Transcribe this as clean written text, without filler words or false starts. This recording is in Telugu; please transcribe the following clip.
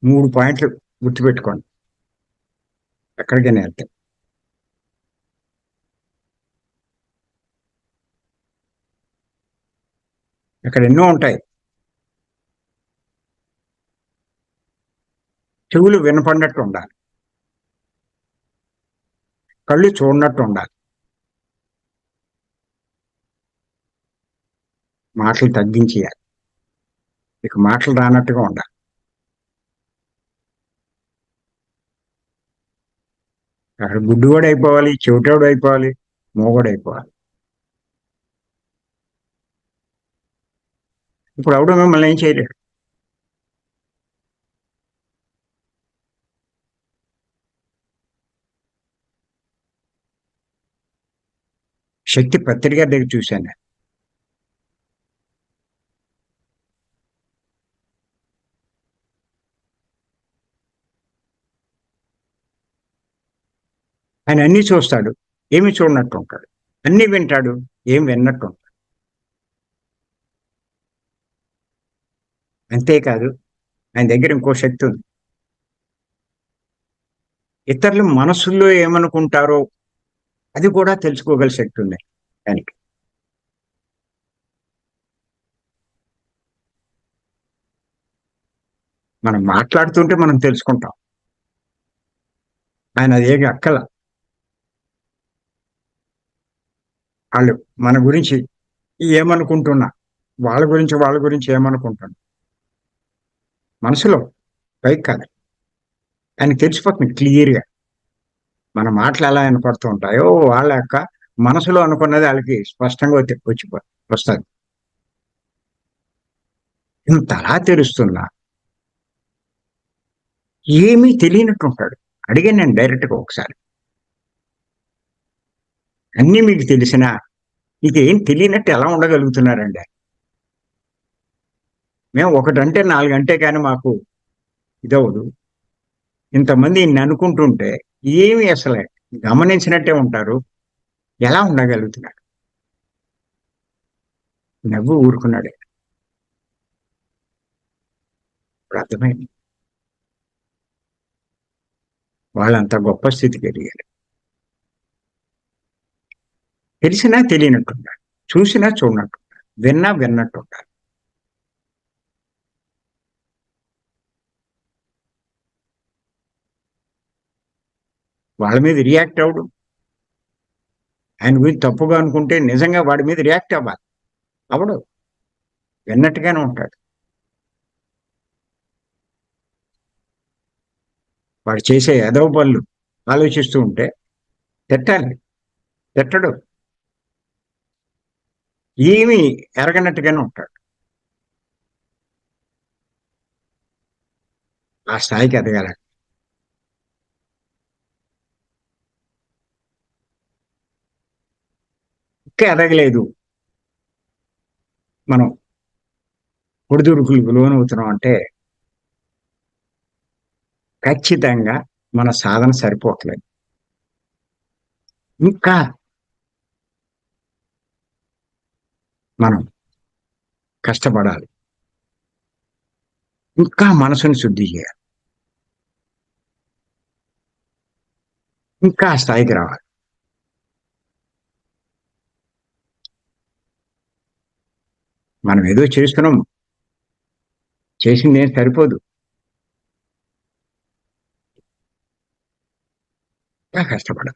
3 పాయింట్లు గుర్తుపెట్టుకోండి. ఎక్కడికైనా వెళ్తే. అక్కడ ఎన్నో ఉంటాయి. చెవులు వినపడినట్టు ఉండాలి. కళ్ళు చూడనట్టు ఉండాలి. మాటలు తగ్గించేయాలి. ఇక మాటలు రానట్టుగా ఉండాలి. అక్కడ గుడ్డివాడు అయిపోవాలి, చెవిటోడు అయిపోవాలి, మూగోడు అయిపోవాలి. ఇప్పుడు ఎవడు మిమ్మల్ని ఏం చేయలేడు. శక్తి పత్రిక దగ్గర చూశాను నేను. ఆయన అన్ని చూస్తాడు, ఏమి చూడనట్టు ఉంటాడు. అన్ని వింటాడు, ఏం విన్నట్టు ఉంటాడు. అంతేకాదు, ఆయన దగ్గర ఇంకో శక్తి ఉంది. ఇతరులు మనసుల్లో ఏమనుకుంటారో అది కూడా తెలుసుకోగల శక్తి ఉంది ఆయనకి. మనం మాట్లాడుతుంటే మనం తెలుసుకుంటాం. ఆయన అదేమి అక్కల. వాళ్ళు మన గురించి ఏమనుకుంటున్నా, వాళ్ళ గురించి ఏమనుకుంటున్నా మనసులో, పైకి కాదు. ఆయనకి తెలిసిపోతుంది క్లియర్గా. మన మాటలు ఎలా వినపడుతూ ఉంటాయో వాళ్ళ యొక్క మనసులో అనుకున్నది వాళ్ళకి స్పష్టంగా వస్తుంది. ఇంతలా తెలుస్తున్నా ఏమీ తెలియనట్టు ఉంటాడు. అడిగాను నేను డైరెక్ట్గా ఒకసారి, అన్నీ మీకు తెలిసినా ఇదేం తెలియనట్టు ఎలా ఉండగలుగుతున్నారండి? మేము ఒకటంటే 4 అంటే కానీ మాకు ఇదవదు. ఇంతమంది ఇన్ని అనుకుంటుంటే ఏమి అసలే గమనించినట్టే ఉంటారు. ఎలా ఉండగలుగుతున్నారు? నవ్వు ఊరుకున్నాడు. ఇప్పుడు అర్థమైంది. వాళ్ళంత గొప్ప స్థితికి ఎదిగారు. తెలిసినా తెలియనట్టుంటారు, చూసినా చూడనట్టుంటారు, విన్నా విన్నట్టుంటారు. వాళ్ళ మీద రియాక్ట్ అవ్వడు. ఆయన గురించి తప్పుగా అనుకుంటే నిజంగా వాడి మీద రియాక్ట్ అవ్వాలి. అవడు. విన్నట్టుగానే ఉంటాడు. వాడు చేసే ఎదవ పనులు ఆలోచిస్తూ ఉంటే తిట్టాలి. తిట్టడు. ఏమీ ఎరగనట్టుగానే ఉంటాడు. ఆ స్థాయికి ఎదగాల. ఇంకా ఎదగలేదు, మనం ఒడిదుడుకులకు లోనవుతున్నాం అంటే ఖచ్చితంగా మన సాధన సరిపోవట్లేదు. ఇంకా మనం కష్టపడాలి. ఇంకా మనసుని శుద్ధి చేయాలి. ఇంకా ఆ స్థాయికి రావాలి. మనం ఏదో చేస్తున్నాం, చేసింది ఏం సరిపోదు. ఇంకా కష్టపడాలి.